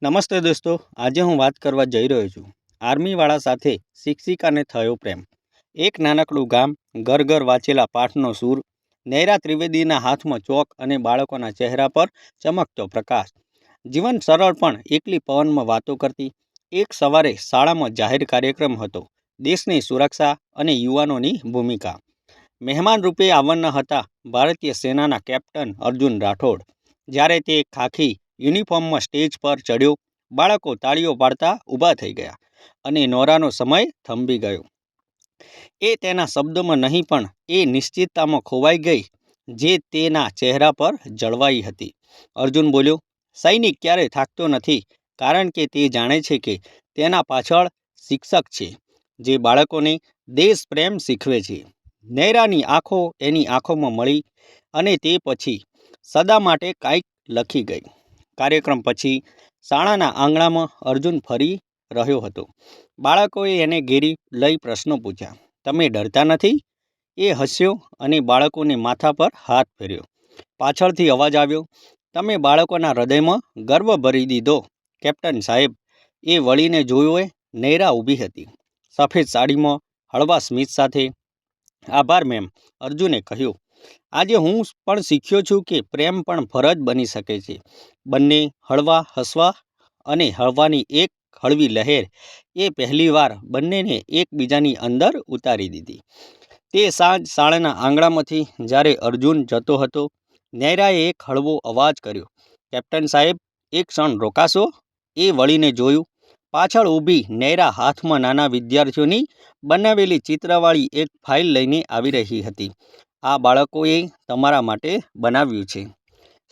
નમસ્તે દોસ્તો, આજે હું વાત કરવા જઈ રહ્યો છું આર્મીવાળા સાથે શિક્ષિકાને થયો પ્રેમ. એક નાનકડું ગામ, ઘર ઘર વાંચેલા પાઠનો સૂર, નૈરા ત્રિવેદીના હાથમાં ચોક અને બાળકોના ચહેરા પર ચમકતો પ્રકાશ. જીવન સરળ પણ એકલી પવનમાં વાતો કરતી. એક સવારે શાળામાં જાહેર કાર્યક્રમ હતો, દેશની સુરક્ષા અને યુવાનોની ભૂમિકા. મહેમાન રૂપે આવવાના હતા ભારતીય સેનાના કેપ્ટન અર્જુન રાઠોડ. જ્યારે તે ખાખી યુનિફોર્મમાં સ્ટેજ પર ચડ્યો, બાળકો તાળીઓ પાડતા ઊભા થઈ ગયા અને નોરાનો સમય થંભી ગયો. એ તેના શબ્દોમાં નહીં પણ એ નિશ્ચિતતામાં ખોવાઈ ગઈ જે તેના ચહેરા પર જળવાઈ હતી. અર્જુન બોલ્યો, સૈનિક ક્યારેય થાકતો નથી, કારણ કે તે જાણે છે કે તેના પાછળ શિક્ષક છે જે બાળકોને દેશ પ્રેમ શીખવે છે. નૈરાની આંખો એની આંખોમાં મળી અને તે પછી સદા માટે કાંઈક લખી ગઈ. કાર્યક્રમ પછી શાળાના આંગણામાં અર્જુન ફરી રહ્યો હતો. બાળકોએ એને ઘેરી લઈ પ્રશ્નો પૂછ્યા. તમે ડરતા નથી? એ હસ્યો અને બાળકોને માથા પર હાથ ફેર્યો. પાછળથી અવાજ આવ્યો, તમે બાળકોના હૃદયમાં ગર્વ ભરી દીધો કેપ્ટન સાહેબ. એ વળીને જોયો, નૈરા ઊભી હતી, સફેદ સાડીમાં, હળવા સ્મિત સાથે. આભાર મેમ, અર્જુને કહ્યું. આજે હું પણ શીખ્યો છું કે પ્રેમ પણ ફરજ બની શકે છે. બંને હળવા હસવા અને હળવાની એક હળવી લહેર એ પહેલીવાર બંનેને એકબીજાની અંદર ઉતારી દીધી. તે સાંજ શાળાના આંગણામાંથી જ્યારે અર્જુન જતો હતો, નૈરાએ એક હળવો અવાજ કર્યો, કેપ્ટન સાહેબ, એક ક્ષણ રોકાશો? એ વળીને જોયું. પાછળ ઊભી નૈરા હાથમાં નાના વિદ્યાર્થીઓની બનાવેલી ચિત્રવાળી એક ફાઇલ લઈને આવી રહી હતી. આ બાળકોએ તમારા માટે બનાવ્યું છે,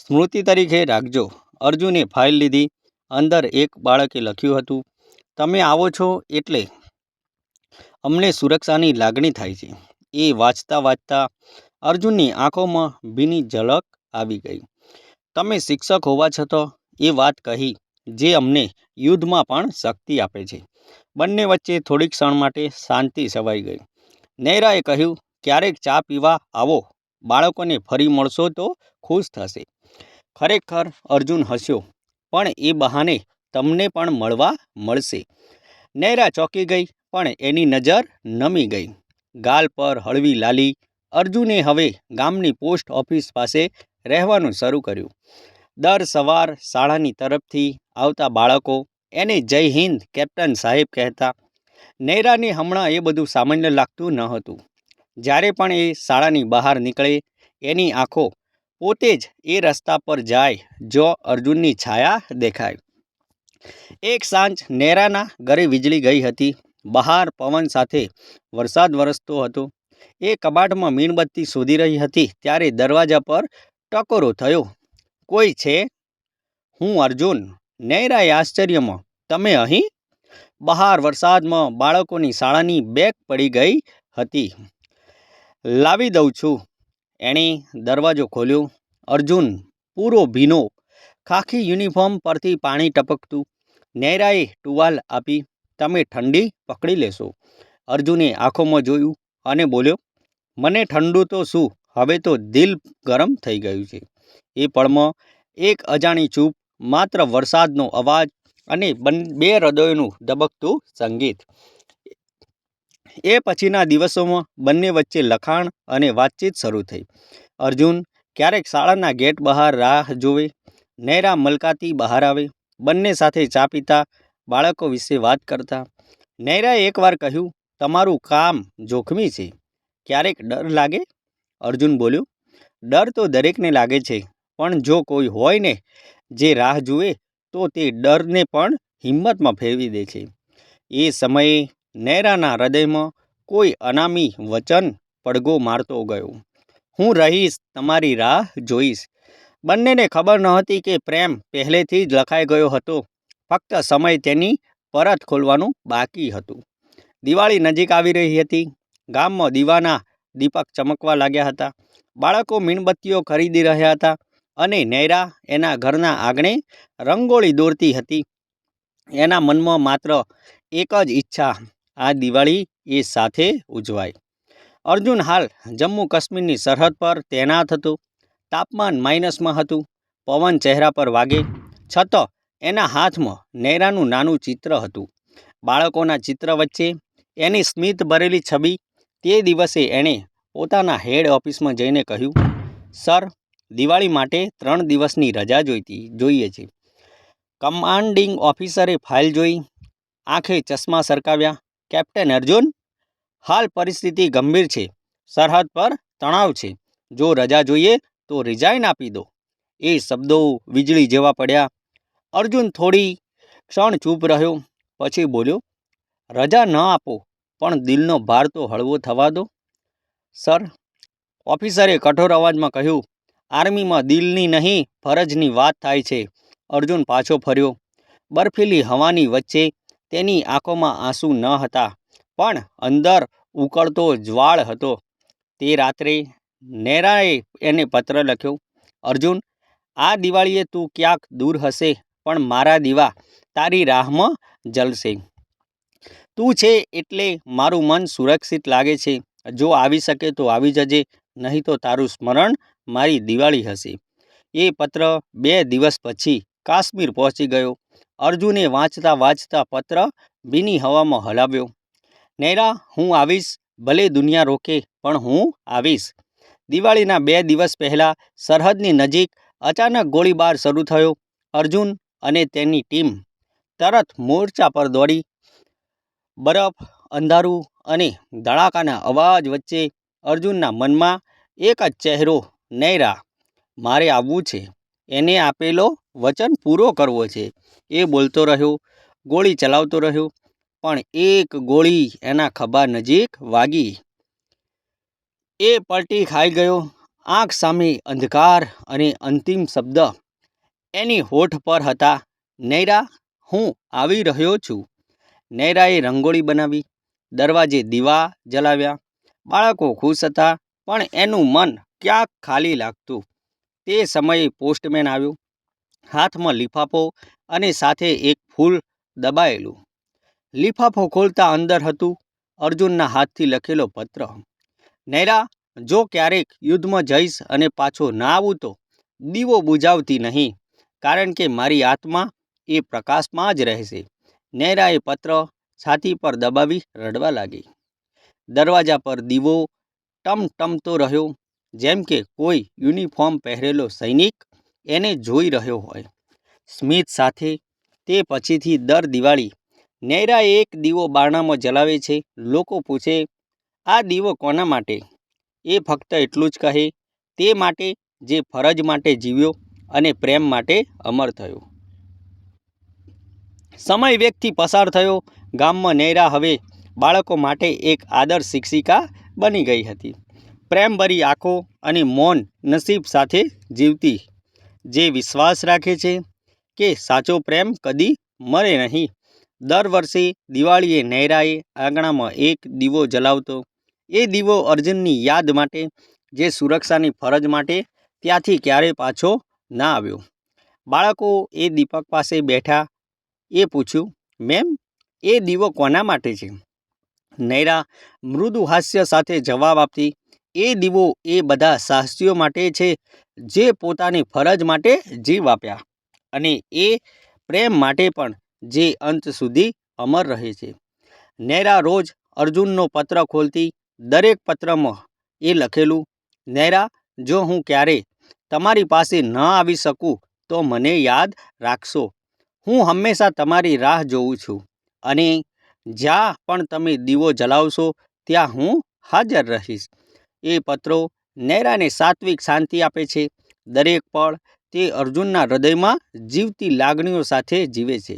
સ્મૃતિ તરીકે રાખજો. અર્જુને ફાઇલ લીધી. અંદર એક બાળકે લખ્યું હતું, તમે આવો છો એટલે અમને સુરક્ષાની લાગણી થાય છે. એ વાંચતા વાંચતા અર્જુનની આંખોમાં ભીની ઝલક આવી ગઈ. તમે શિક્ષક હોવા છતાં એ વાત કહી જે અમને યુદ્ધમાં પણ શક્તિ આપે છે. બંને વચ્ચે થોડીક ક્ષણ માટે શાંતિ છવાઈ ગઈ. નૈરાએ કહ્યું, ક્યારેક ચા પીવા આવો, બાળકોને ફરી મળશો તો ખુશ થશે. ખરેખર, અર્જુન હસ્યો, પણ એ બહાને તમને પણ મળવા મળશે. નૈરા ચોંકી ગઈ, પણ એની નજર નમી ગઈ. ગાલ પર હળવી લાલી. અર્જુને હવે ગામની પોસ્ટ ઓફિસ પાસે રહેવાનું શરૂ કર્યું. દર સવાર શાળાની તરફથી આવતા બાળકો એને જય હિન્દ કેપ્ટન સાહેબ કહેતા. નૈરાને હમણાં એ બધું સામાન્ય લાગતું ન હતું. જ્યારે પણ એ શાળાની બહાર નીકળે, એની આંખો પોતે જ એ રસ્તા પર જાય જો અર્જુનની છાયા દેખાય. એક સાંજ નૈરાના ઘરે વીજળી ગઈ હતી. બહાર પવન સાથે વરસાદ વરસતો હતો. એ કબાટમાં મીણબત્તી શોધી રહી હતી ત્યારે દરવાજા પર ટકોરો થયો. કોઈ છે? હું અર્જુન. નૈરાએ આશ્ચર્યમાં, તમે અહીં? બહાર વરસાદમાં બાળકોની શાળાની બેગ પડી ગઈ હતી, લાવી દઉં છું. એણે દરવાજો ખોલ્યો. અર્જુન પૂરો ભીનો, ખાખી યુનિફોર્મ પરથી પાણી ટપકતું. નૈરાએ ટુવાલ આપી. તમે ઠંડી પકડી લેશો. અર્જુને આંખોમાં જોયું અને બોલ્યો, મને ઠંડુ તો શું, હવે તો દિલ ગરમ થઈ ગયું છે. એ પળમાં એક અજાણી ચૂપ, માત્ર વરસાદનો અવાજ અને બે હૃદયોનું ધબકતું સંગીત. એ પછીના દિવસોમાં બંને વચ્ચે લખાણ અને વાતચીત શરૂ થઈ. અર્જુન ક્યારેક શાળાના ગેટ બહાર રાહ જોવે, નૈરા મલકાતી બહાર આવે. બંને સાથે ચા પીતા, બાળકો વિશે વાત કરતા. નૈરાએ એકવાર કહ્યું, તમારું કામ જોખમી છે, ક્યારેક ડર લાગે? અર્જુન બોલ્યો, ડર તો દરેકને લાગે છે, પણ જો કોઈ હોય ને જે રાહ જુએ તો તે ડરને પણ હિંમતમાં ફેરવી દે છે. એ સમયે નૈરાના હૃદયમાં કોઈ અનામી વચન પડઘો મારતો ગયો, હું રહીશ, તમારી રાહ જોઈશ. બંનેને ખબર નહોતી કે પ્રેમ પહેલેથી જ લખાઈ ગયો હતો, ફક્ત સમય તેની પરત ખોલવાનું બાકી હતું. દિવાળી નજીક આવી રહી હતી. ગામમાં દીવાના દીપક ચમકવા લાગ્યા હતા. બાળકો મીણબત્તીઓ ખરીદી રહ્યા હતા અને નૈરા એના ઘરના આંગણે રંગોળી દોરતી હતી. એના મનમાં માત્ર એક જ ઈચ્છા, આ દિવાળી એ સાથે ઉજવાય. અર્જુન હાલ જમ્મુ કાશ્મીરની સરહદ પર તૈનાત હતો. તાપમાન માઇનસમાં હતું. પવન ચહેરા પર વાગે, છતાં એના હાથમાં નૈરાનું નાનું ચિત્ર હતું. બાળકોના ચિત્ર વચ્ચે એની સ્મિત ભરેલી છબી. તે દિવસે એણે પોતાના હેડ ઓફિસમાં જઈને કહ્યું, સર, દિવાળી માટે 3 દિવસની રજા જોઈએ છે. કમાન્ડિંગ ઓફિસરે ફાઇલ જોઈ, આંખે ચશ્મા સરકાવ્યા. કેપ્ટન અર્જુન, હાલ પરિસ્થિતિ ગંભીર છે. સરહદ પર તણાવ છે. જો રજા જોઈએ તો રિઝાઇન આપી દો. એ શબ્દો વીજળી જેવા પડ્યા. અર્જુન થોડી ક્ષણ ચૂપ રહ્યો, પછી બોલ્યો, રજા ન આપો, પણ દિલનો ભાર તો હળવો થવા દો. સર, ઓફિસરે કઠોર અવાજમાં કહ્યું, આર્મીમાં દિલની નહીં ફરજની વાત થાય છે. અર્જુન પાછો ફર્યો. બર્ફીલી હવાની વચ્ચે તેની આંખોમાં આંસુ ન હતા, પણ અંદર ઉકળતો જ્વાળ હતો. તે રાત્રે નૈરાએ એને પત્ર લખ્યો, અર્જુન, આ દિવાળીએ તું ક્યાંક દૂર હશે, પણ મારા દીવા તારી રાહમાં જલશે. તું છે એટલે મારું મન સુરક્ષિત લાગે છે. જો આવી શકે તો આવી જજે, નહીં તો તારું સ્મરણ મારી દિવાળી હશે. એ પત્ર 2 દિવસ પછી કાશ્મીર પહોંચી ગયો. અર્જુને વાંચતા વાંચતા પત્ર ભીની હવામાં હલાવ્યો. નૈરા, હું આવીશ, ભલે દુનિયા રોકે, પણ હું આવીશ. દિવાળીના 2 દિવસ પહેલાં સરહદની નજીક અચાનક ગોળીબાર શરૂ થયો. અર્જુન અને તેની ટીમ તરત મોરચા પર દોડી. બરફ, અંધારું અને ધડાકાના અવાજ વચ્ચે અર્જુનના મનમાં એક જ ચહેરો, નૈરા, મારે આવવું છે. એને આપેલો વચન પૂરો કરવો છે. એ બોલતો રહ્યો, ગોળી ચલાવતો રહ્યો, પણ એક ગોળી એના ખભા નજીક વાગી. એ પલટી ખાઈ ગયો. આંખ સામે અંધકાર અને અંતિમ શબ્દ એની હોઠ પર હતા, નૈરા, હું આવી રહ્યો છું. નૈરાએ રંગોળી બનાવી, દરવાજે દીવા જલાવ્યા. બાળકો ખુશ હતા, પણ એનું મન ક્યાંક ખાલી લાગતું. તે સમયે પોસ્ટમેન આવ્યો, હાથમાં લિફાફો અને સાથે એક ફૂલ દબાયેલું. લિફાફો ખોલતા અંદર હતું અર્જુનના હાથથી લખેલો પત્ર. નૈરા, જો ક્યારેક યુદ્ધમાં જઈશ અને પાછો ના આવું તો દીવો બુજાવતી નહીં, કારણ કે મારી આત્મા એ પ્રકાશમાં જ રહેશે. નૈરાએ પત્ર છાતી પર દબાવી રડવા લાગી. દરવાજા પર દીવો ટમટમતો રહ્યો, જેમ કે કોઈ યુનિફોર્મ પહેરેલો સૈનિક એને જોઈ રહ્યો હોય. સ્મિત સાથે તે પછીથી દર દિવાળી નૈરા એક દીવો બારણામાં જલાવે છે. લોકો પૂછે, આ દીવો કોના માટે? એ ફક્ત એટલું જ કહે, તે માટે જે ફરજ માટે જીવ્યો અને પ્રેમ માટે અમર થયો. સમય વેગથી પસાર થયો. ગામમાં નૈરા હવે બાળકો માટે એક આદર્શ શિક્ષિકા બની ગઈ હતી. પ્રેમભરી આંખો અને મૌન નસીબ સાથે જીવતી, જે વિશ્વાસ રાખે છે કે સાચો પ્રેમ કદી મરે નહીં. દર વર્ષે દિવાળીએ નૈરાએ આંગણામાં એક દીવો જલાવતો. એ દીવો અર્જુનની યાદ માટે, જે સુરક્ષાની ફરજ માટે ત્યાંથી ક્યારેય પાછો ના આવ્યો. બાળકો એ દીપક પાસે બેઠા. એ પૂછ્યું, મેમ, એ દીવો કોના માટે છે? નૈરા મૃદુ હાસ્ય સાથે જવાબ આપતી, એ દીવો એ બધા સાહસીઓ માટે છે જે પોતાની ફરજ માટે જીવ આપ્યા, અને એ પ્રેમ માટે પણ, જે અંત સુધી અમર રહે છે. નૈરા રોજ અર્જુનનો પત્ર ખોલતી. દરેક પત્રમાં એ લખેલું, નૈરા, જો હું ક્યારેય તમારી પાસે ન આવી શકું તો મને યાદ રાખશો. હું હંમેશા તમારી રાહ જોઉં છું, અને જ્યાં પણ તમે દીવો જલાવશો ત્યાં હું હાજર રહીશ. એ પત્રો નૈરાને સાત્વિક શાંતિ આપે છે. દરેક પળ તે અર્જુનના હૃદયમાં જીવતી લાગણીઓ સાથે જીવે છે.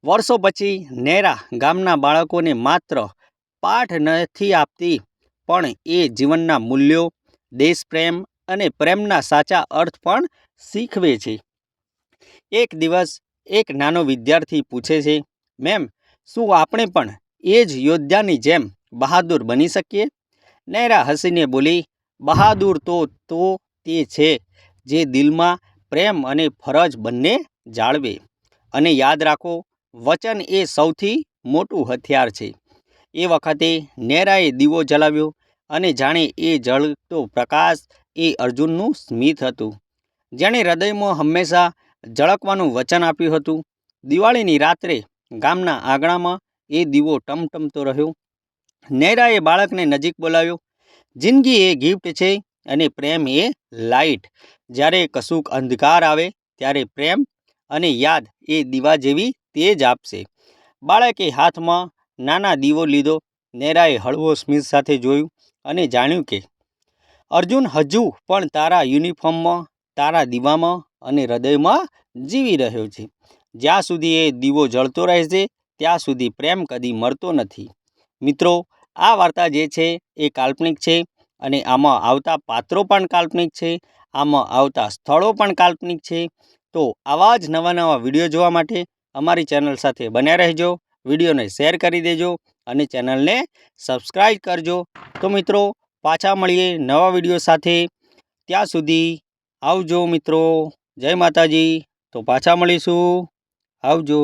વર્ષો પછી નૈરા ગામના બાળકોને માત્ર પાઠ નથી આપતી, પણ એ જીવનના મૂલ્યો, દેશપ્રેમ અને પ્રેમના સાચા અર્થ પણ શીખવે છે. એક દિવસ એક નાનો વિદ્યાર્થી પૂછે છે, મેમ, શું આપણે પણ એ જ યોદ્ધાની જેમ બહાદુર બની શકીએ? નૈરા હસીને બોલી, બહાદુર તો તે છે જે દિલમાં પ્રેમ અને ફરજ બંને જાળવે. અને યાદ રાખો, વચન એ સૌથી મોટું હથિયાર છે. એ વખતે નૈરાએ દીવો જલાવ્યો, અને જાણે એ જળતો પ્રકાશ એ અર્જુનનું સ્મિત હતું, જેણે હૃદયમાં હંમેશા ઝળકવાનું વચન આપ્યું હતું. દિવાળીની રાત્રે ગામના આંગણામાં એ દીવો ટમટમતો રહ્યો. નૈરાએ બાળકને નજીક બોલાવ્યો. જિંદગી એ ગિફ્ટ છે અને પ્રેમ એ લાઇટ. જ્યારે કશુંક અંધકાર આવે ત્યારે પ્રેમ અને યાદ એ દીવા જેવી તેજ આપશે. બાળકે હાથમાં નાના દીવો લીધો. નૈરાએ હળવો સ્મિત સાથે જોયું અને જાણ્યું કે અર્જુન હજુ પણ તારા યુનિફોર્મમાં, તારા દીવામાં અને હૃદયમાં જીવી રહ્યો છે. જ્યાં સુધી એ દીવો જળતો રહેશે ત્યાં સુધી પ્રેમ કદી મરતો નથી. મિત્રો, આ વાર્તા જે છે એ કાલ્પનિક છે અને આમાં આવતા પાત્રો પણ કાલ્પનિક છે, આમાં આવતા સ્થળો પણ કાલ્પનિક છે. તો આવા જ નવા વિડીયો જોવા માટે અમારી ચેનલ સાથે બન્યા રહેજો. વિડીયોને શેર કરી દેજો અને ચેનલને સબસ્ક્રાઈબ કરજો. તો મિત્રો, પાછા મળીએ નવા વિડીયો સાથે. ત્યાં સુધી આવજો મિત્રો. જય માતાજી. તો પાછા મળીશું. આવજો.